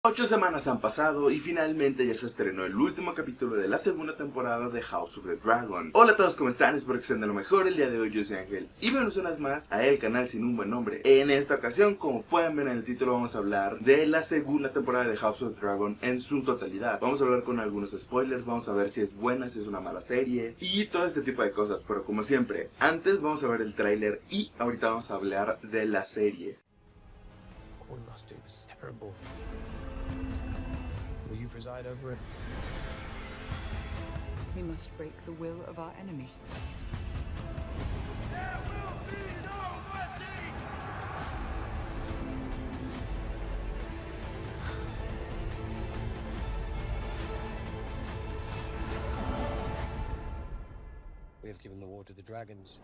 8 semanas han pasado y finalmente ya se estrenó el último capítulo de la segunda temporada de House of the Dragon. Hola a todos, ¿cómo están? Espero que estén de lo mejor. El día de hoy yo soy Ángel y bienvenidos una vez más a el canal sin un buen nombre. En esta ocasión, como pueden ver en el título, vamos a hablar de la segunda temporada de House of the Dragon en su totalidad. Vamos a hablar con algunos spoilers, vamos a ver si es buena, si es una mala serie y todo este tipo de cosas. Pero como siempre, antes vamos a ver el tráiler y ahorita vamos a hablar de la serie. What we must do is terrible. Will you preside over it? We must break the will of our enemy. There will be no mercy! We have given the war to the dragons.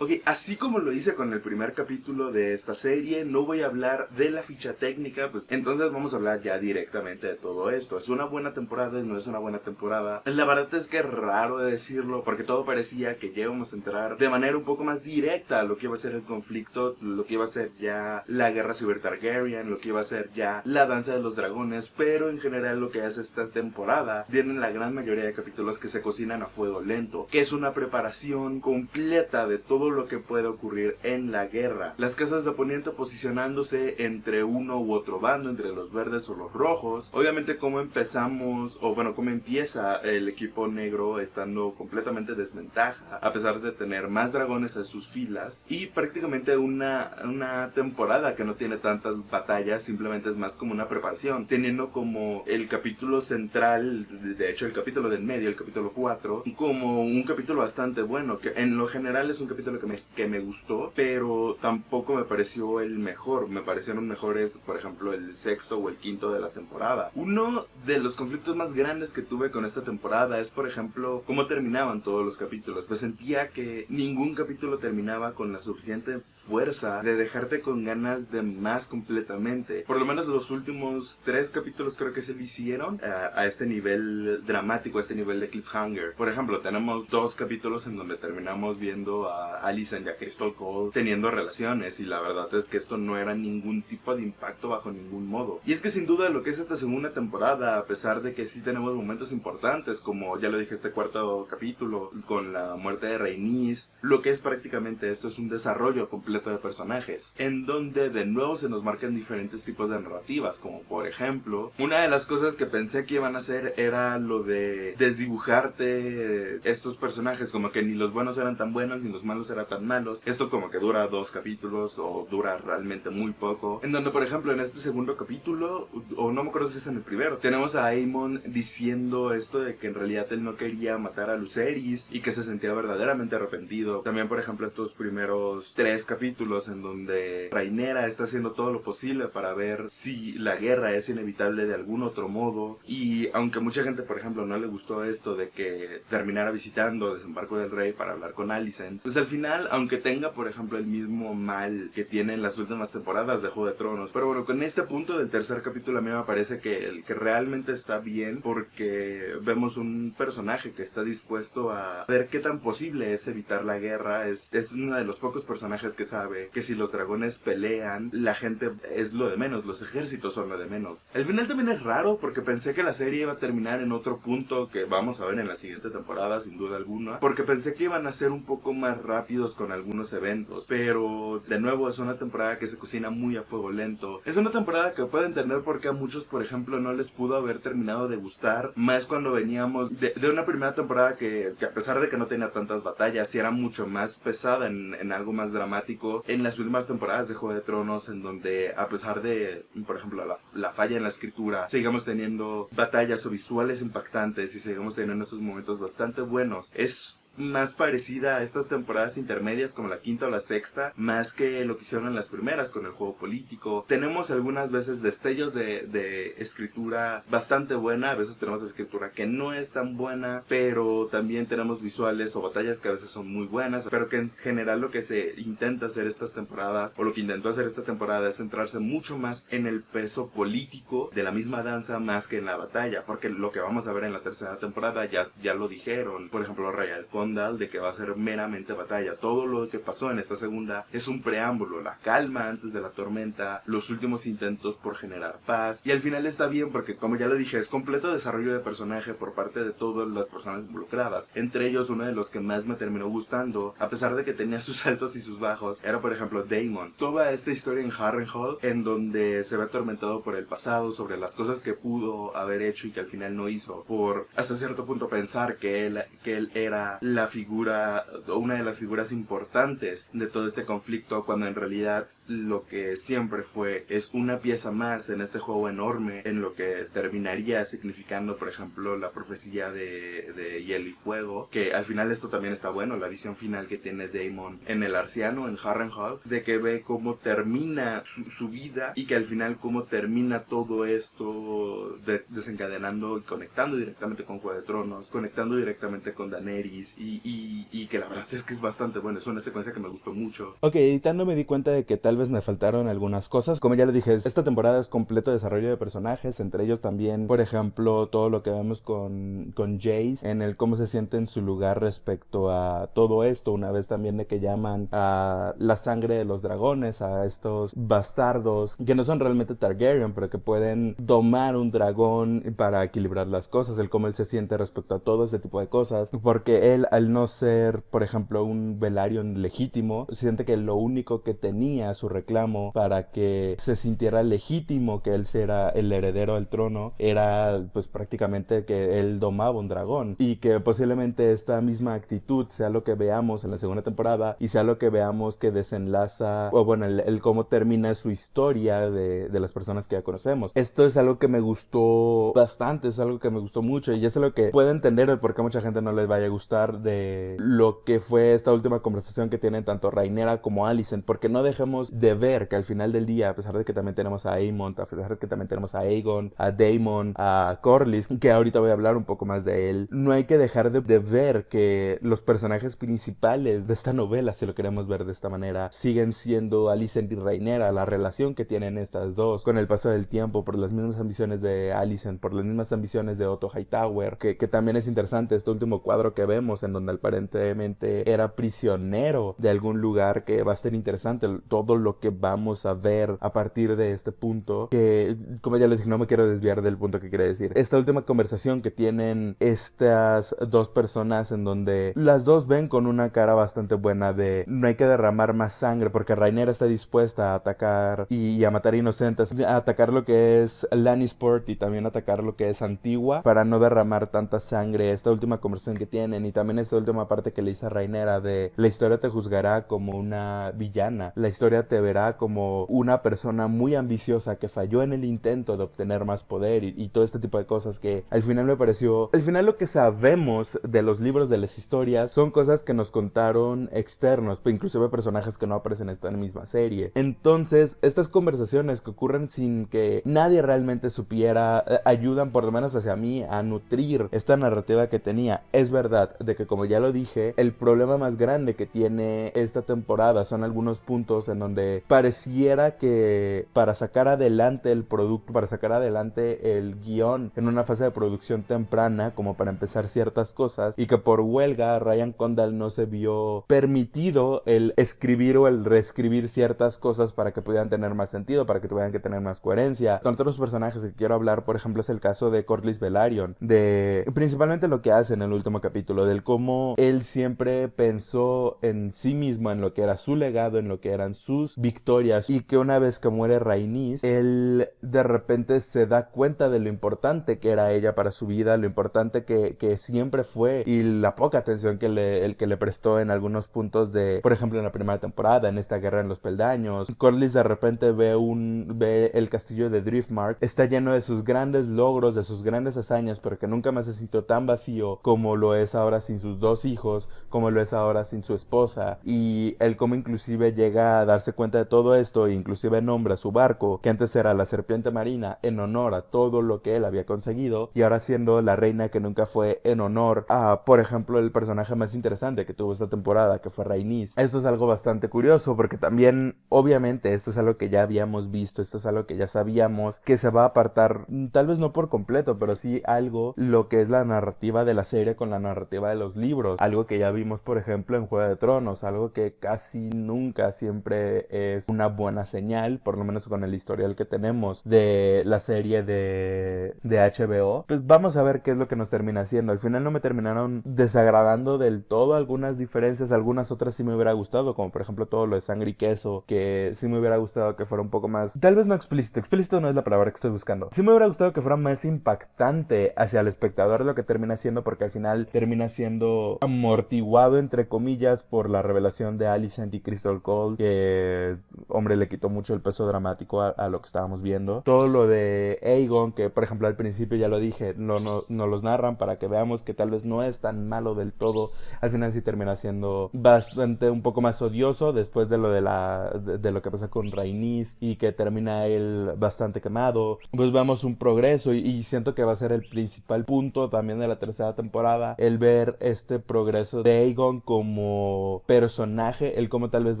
Ok, así como lo hice con el primer capítulo de esta serie, no voy a hablar de la ficha técnica, pues entonces vamos a hablar ya directamente de todo esto. ¿Es una buena temporada? ¿No es una buena temporada? La verdad es que es raro de decirlo, porque todo parecía que ya íbamos a entrar de manera un poco más directa a lo que iba a ser el conflicto, lo que iba a ser ya la guerra civil Targaryen, lo que iba a ser ya la danza de los dragones, pero en general lo que hace esta temporada, tienen la gran mayoría de capítulos que se cocinan a fuego lento, que es una preparación completa de todo lo que puede ocurrir en la guerra. Las casas de oponente posicionándose entre uno u otro bando, entre los verdes o los rojos. Obviamente cómo empezamos, o bueno, cómo empieza el equipo negro estando completamente desventaja, a pesar de tener más dragones en sus filas. Y prácticamente una temporada que no tiene tantas batallas, simplemente es más como una preparación, teniendo como el capítulo central, de hecho el capítulo del medio, el capítulo 4, como un capítulo bastante bueno, que en lo general es un capítulo que me gustó, pero tampoco me pareció el mejor. Me parecieron mejores, por ejemplo, el sexto o el quinto de la temporada. Uno de los conflictos más grandes que tuve con esta temporada es, por ejemplo, cómo terminaban todos los capítulos. Pues sentía que ningún capítulo terminaba con la suficiente fuerza de dejarte con ganas de más completamente. Por lo menos los últimos 3 capítulos creo que se lo hicieron a este nivel dramático, a este nivel de cliffhanger. Por ejemplo, tenemos 2 capítulos en donde terminamos viendo a Alicent y a Crystal Cole teniendo relaciones, y la verdad es que esto no era ningún tipo de impacto bajo ningún modo. Y es que sin duda lo que es esta segunda temporada, a pesar de que sí tenemos momentos importantes, como ya lo dije, este cuarto capítulo con la muerte de Rhaenys, lo que es prácticamente esto es un desarrollo completo de personajes, en donde de nuevo se nos marcan diferentes tipos de narrativas, como por ejemplo, una de las cosas que pensé que iban a hacer era lo de desdibujarte estos personajes, como que ni los buenos eran tan buenos ni los malos eran tan malos. Esto como que dura 2 capítulos o dura realmente muy poco, en donde por ejemplo en este segundo capítulo, o no me acuerdo si es en el primero, tenemos a Aemon diciendo esto de que en realidad él no quería matar a Lucerys y que se sentía verdaderamente arrepentido. También por ejemplo estos primeros 3 capítulos en donde Rhaenyra está haciendo todo lo posible para ver si la guerra es inevitable de algún otro modo, y aunque mucha gente por ejemplo no le gustó esto de que terminara visitando Desembarco del Rey para hablar con Alicent, pues al final, aunque tenga por ejemplo el mismo mal que tiene en las últimas temporadas de Juego de Tronos, pero bueno, con este punto del tercer capítulo a mí me parece que el que realmente está bien, porque vemos un personaje que está dispuesto a ver qué tan posible es evitar la guerra. Es uno de los pocos personajes que sabe que si los dragones pelean, la gente es lo de menos, los ejércitos son lo de menos. El final también es raro, porque pensé que la serie iba a terminar en otro punto que vamos a ver en la siguiente temporada sin duda alguna, porque pensé que iban a ser un poco más rápidos con algunos eventos, pero de nuevo es una temporada que se cocina muy a fuego lento. Es una temporada que puedo entender por qué a muchos por ejemplo no les pudo haber terminado de gustar, más cuando veníamos de una primera temporada que a pesar de que no tenía tantas batallas y era mucho más pesada en algo más dramático, en las últimas temporadas de Juego de Tronos, en donde a pesar de por ejemplo la falla en la escritura, sigamos teniendo batallas o visuales impactantes y sigamos teniendo estos momentos bastante buenos. Es más parecida a estas temporadas intermedias como la quinta o la sexta, más que lo que hicieron en las primeras con el juego político. Tenemos algunas veces destellos de escritura bastante buena, a veces tenemos escritura que no es tan buena, pero también tenemos visuales o batallas que a veces son muy buenas, pero que en general lo que se intenta hacer estas temporadas, o lo que intentó hacer esta temporada, es centrarse mucho más en el peso político de la misma danza más que en la batalla, porque lo que vamos a ver en la tercera temporada ya lo dijeron. Por ejemplo, Raya del Conde Condal de que va a ser meramente batalla. Todo lo que pasó en esta segunda es un preámbulo, la calma antes de la tormenta, los últimos intentos por generar paz, y al final está bien porque, como ya lo dije, es completo desarrollo de personaje por parte de todas las personas involucradas. Entre ellos, uno de los que más me terminó gustando, a pesar de que tenía sus altos y sus bajos, era por ejemplo Daemon. Toda esta historia en Harrenhal, en donde se ve atormentado por el pasado, sobre las cosas que pudo haber hecho y que al final no hizo, por hasta cierto punto pensar que él era la figura, o una de las figuras importantes de todo este conflicto, cuando en realidad lo que siempre fue es una pieza más en este juego enorme, en lo que terminaría significando, por ejemplo, la profecía de Hielo y Fuego, que al final esto también está bueno, la visión final que tiene Daemon en el Arciano, en Harrenhal, de que ve cómo termina su vida, y que al final cómo termina todo esto desencadenando y conectando directamente con Juego de Tronos, conectando directamente con Daenerys, y que la verdad es que es bastante bueno, es una secuencia que me gustó mucho. Ok, editando me di cuenta de que tal vez me faltaron algunas cosas. Como ya le dije, esta temporada es completo desarrollo de personajes, entre ellos también, por ejemplo, todo lo que vemos con Jace, en el cómo se siente en su lugar respecto a todo esto, una vez también de que llaman a la sangre de los dragones, a estos bastardos, que no son realmente Targaryen, pero que pueden domar un dragón para equilibrar las cosas, el cómo él se siente respecto a todo ese tipo de cosas, porque él, al no ser, por ejemplo, un Velaryon legítimo, siente que lo único que tenía su reclamo para que se sintiera legítimo que él era el heredero al trono era pues prácticamente que él domaba un dragón, y que posiblemente esta misma actitud sea lo que veamos en la segunda temporada y sea lo que veamos que desenlaza, o bueno, el cómo termina su historia de las personas que ya conocemos. Esto es algo que me gustó bastante, es algo que me gustó mucho, y es lo que puedo entender el por qué a mucha gente no les vaya a gustar de lo que fue esta última conversación que tienen tanto Rhaenyra como Alicent, porque no dejemos de ver que al final del día, a pesar de que también tenemos a Aemond, a pesar de que también tenemos a Aegon, a Daemon, a Corlys, que ahorita voy a hablar un poco más de él, no hay que dejar de ver que los personajes principales de esta novela, si lo queremos ver de esta manera, siguen siendo Alicent y Rhaenyra. La relación que tienen estas dos con el paso del tiempo, por las mismas ambiciones de Alicent, por las mismas ambiciones de Otto Hightower, que también es interesante este último cuadro que vemos, en donde aparentemente era prisionero de algún lugar, que va a ser interesante todo lo que vamos a ver a partir de este punto, que como ya les dije, no me quiero desviar del punto que quiere decir. Esta última conversación que tienen estas dos personas, en donde las dos ven con una cara bastante buena de no hay que derramar más sangre, porque Rhaenyra está dispuesta a atacar y a matar inocentes, a atacar lo que es Lannisport y también atacar lo que es Antigua para no derramar tanta sangre. Esta última conversación que tienen, y también esta última parte que le dice a Rhaenyra de la historia te juzgará como una villana, la historia te verá como una persona muy ambiciosa que falló en el intento de obtener más poder, y todo este tipo de cosas que al final me pareció, al final lo que sabemos de los libros, de las historias, son cosas que nos contaron externos, inclusive personajes que no aparecen en esta misma serie. Entonces estas conversaciones que ocurren sin que nadie realmente supiera, ayudan por lo menos hacia mí a nutrir esta narrativa que tenía. Es verdad de que, como ya lo dije, el problema más grande que tiene esta temporada son algunos puntos en donde pareciera que para sacar adelante el producto, para sacar adelante el guión en una fase de producción temprana, como para empezar ciertas cosas, y que por huelga Ryan Condal no se vio permitido el escribir o el reescribir ciertas cosas para que pudieran tener más sentido, para que tuvieran que tener más coherencia. Con otros personajes que quiero hablar, por ejemplo, es el caso de Corlys Velaryon, de principalmente lo que hace en el último capítulo, del cómo él siempre pensó en sí mismo, en lo que era su legado, en lo que eran sus victorias, y que una vez que muere Rhaenys, él de repente se da cuenta de lo importante que era ella para su vida, lo importante que siempre fue, y la poca atención que le prestó en algunos puntos de, por ejemplo, en la primera temporada, en esta guerra en los peldaños. Corlys de repente ve el castillo de Driftmark, está lleno de sus grandes logros, de sus grandes hazañas, pero que nunca más se sintió tan vacío como lo es ahora sin sus dos hijos, como lo es ahora sin su esposa, y él como inclusive llega a darse cuenta de todo esto, inclusive nombra su barco, que antes era la Serpiente Marina, en honor a todo lo que él había conseguido, y ahora siendo la reina que nunca fue, en honor a, por ejemplo, el personaje más interesante que tuvo esta temporada, que fue Rhaenys. Esto es algo bastante curioso, porque también, obviamente, esto es algo que ya habíamos visto, esto es algo que ya sabíamos, que se va a apartar, tal vez no por completo, pero sí algo, lo que es la narrativa de la serie con la narrativa de los libros, algo que ya vimos, por ejemplo, en Juego de Tronos, algo que casi nunca siempre es una buena señal, por lo menos con el historial que tenemos de la serie de HBO. Pues vamos a ver qué es lo que nos termina haciendo. Al final no me terminaron desagradando del todo algunas diferencias, algunas otras sí me hubiera gustado, como por ejemplo todo lo de sangre y queso, que sí me hubiera gustado que fuera un poco más, tal vez no explícito no es la palabra que estoy buscando, sí me hubiera gustado que fuera más impactante hacia el espectador lo que termina siendo, porque al final termina siendo amortiguado entre comillas por la revelación de Alicent y Crystal Cole, que hombre le quitó mucho el peso dramático a lo que estábamos viendo. Todo lo de Aegon, que por ejemplo al principio ya lo dije, no los narran para que veamos que tal vez no es tan malo del todo, al final sí termina siendo bastante un poco más odioso después de lo de lo que pasa con Rhaenys y que termina él bastante quemado. Pues vemos un progreso y siento que va a ser el principal punto también de la tercera temporada, el ver este progreso de Aegon como personaje, el cómo tal vez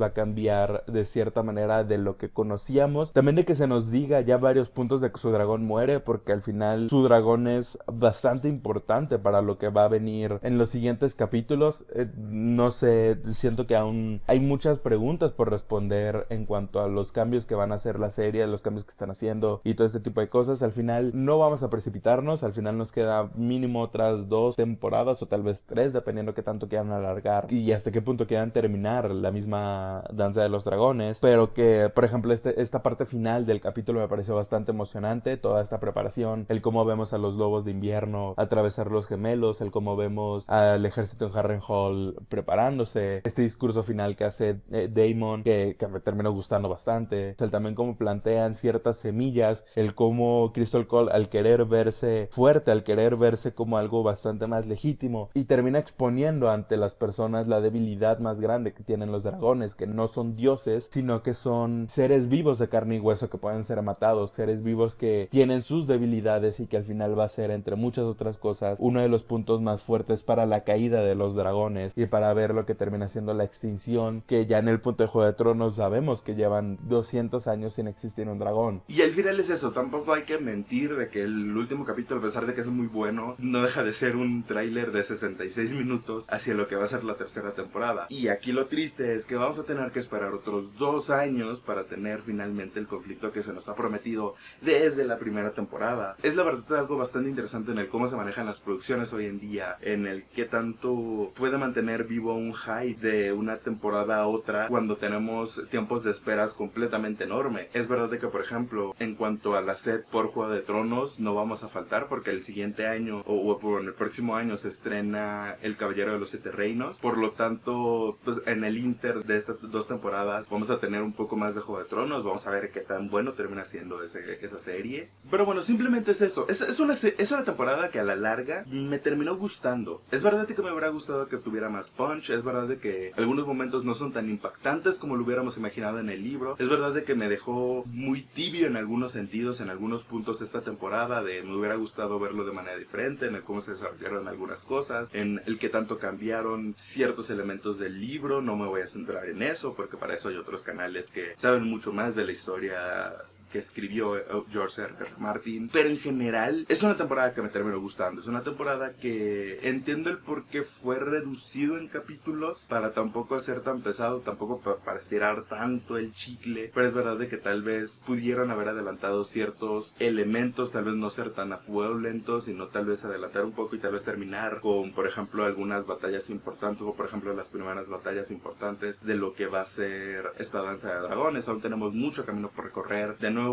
va a cambiar de cierta manera de lo que conocíamos, también de que se nos diga ya varios puntos de que su dragón muere, porque al final su dragón es bastante importante para lo que va a venir en los siguientes capítulos. No sé, siento que aún hay muchas preguntas por responder en cuanto a los cambios que van a hacer la serie, los cambios que están haciendo y todo este tipo de cosas. Al final no vamos a precipitarnos, al final nos queda mínimo otras 2 temporadas o tal vez 3, dependiendo qué tanto quieran alargar y hasta qué punto quieran terminar la misma Danza de los Dragones, pero que por ejemplo esta parte final del capítulo me pareció bastante emocionante, toda esta preparación, el cómo vemos a los lobos de invierno atravesar los gemelos, el cómo vemos al ejército en Harrenhal preparándose, este discurso final que hace Daemon que me terminó gustando bastante, el también cómo plantean ciertas semillas, el cómo Crystal Cole al querer verse fuerte, al querer verse como algo bastante más legítimo y termina exponiendo ante las personas la debilidad más grande que tienen los dragones, que no son dioses, sino que son seres vivos de carne y hueso que pueden ser matados, seres vivos que tienen sus debilidades y que al final va a ser, entre muchas otras cosas, uno de los puntos más fuertes para la caída de los dragones y para ver lo que termina siendo la extinción, que ya en el punto de Juego de Tronos sabemos que llevan 200 años sin existir un dragón. Y al final es eso, tampoco hay que mentir de que el último capítulo, a pesar de que es muy bueno, no deja de ser un tráiler de 66 minutos hacia lo que va a ser la tercera temporada. Y aquí lo triste es que vamos a tener que esperar otros 2 años para tener finalmente el conflicto que se nos ha prometido desde la primera temporada. Es la verdad algo bastante interesante en el cómo se manejan las producciones hoy en día, en el que tanto puede mantener vivo un hype de una temporada a otra cuando tenemos tiempos de esperas completamente enorme. Es verdad de que, por ejemplo, en cuanto a la sed por Juego de Tronos, no vamos a faltar porque el siguiente año o en el próximo año se estrena El Caballero de los Siete Reinos. Por lo tanto, pues en el inter de estas 2 temporadas vamos a tener un poco más de Juego de Tronos. Vamos a ver qué tan bueno termina siendo esa serie. Pero bueno, simplemente es eso. Es una temporada que a la larga me terminó gustando. Es verdad de que me hubiera gustado que tuviera más punch. Es verdad de que algunos momentos no son tan impactantes como lo hubiéramos imaginado en el libro. Es verdad de que me dejó muy tibio en algunos sentidos, en algunos puntos esta temporada, me hubiera gustado verlo de manera diferente, en el cómo se desarrollaron algunas cosas, en el que tanto cambiaron ciertos elementos del libro. No me voy a centrar en eso porque para eso hay otros canales que saben mucho más de la historia que escribió George R.R. Martin. Pero en general es una temporada que me terminó gustando. Es una temporada que entiendo el por qué fue reducido en capítulos para tampoco ser tan pesado, tampoco para estirar tanto el chicle. Pero es verdad de que tal vez pudieron haber adelantado ciertos elementos, tal vez no ser tan a fuego lento, sino tal vez adelantar un poco y tal vez terminar con, por ejemplo, algunas batallas importantes, o por ejemplo las primeras batallas importantes de lo que va a ser esta Danza de Dragones. Aún tenemos mucho camino por recorrer. De nuevo,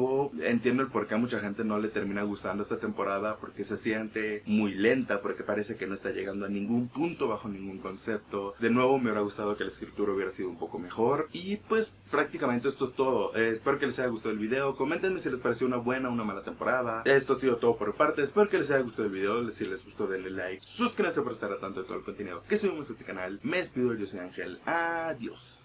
entiendo el por qué a mucha gente no le termina gustando esta temporada, porque se siente muy lenta, porque parece que no está llegando a ningún punto bajo ningún concepto. De nuevo, me hubiera gustado que la escritura hubiera sido un poco mejor. Y pues prácticamente esto es todo. Espero que les haya gustado el video. Coméntenme si les pareció una buena o una mala temporada. Esto ha sido todo por mi parte. Espero que les haya gustado el video. Si les gustó, denle like. Suscríbanse para estar al tanto de todo el contenido que subimos a este canal. Me despido, yo soy Ángel. Adiós.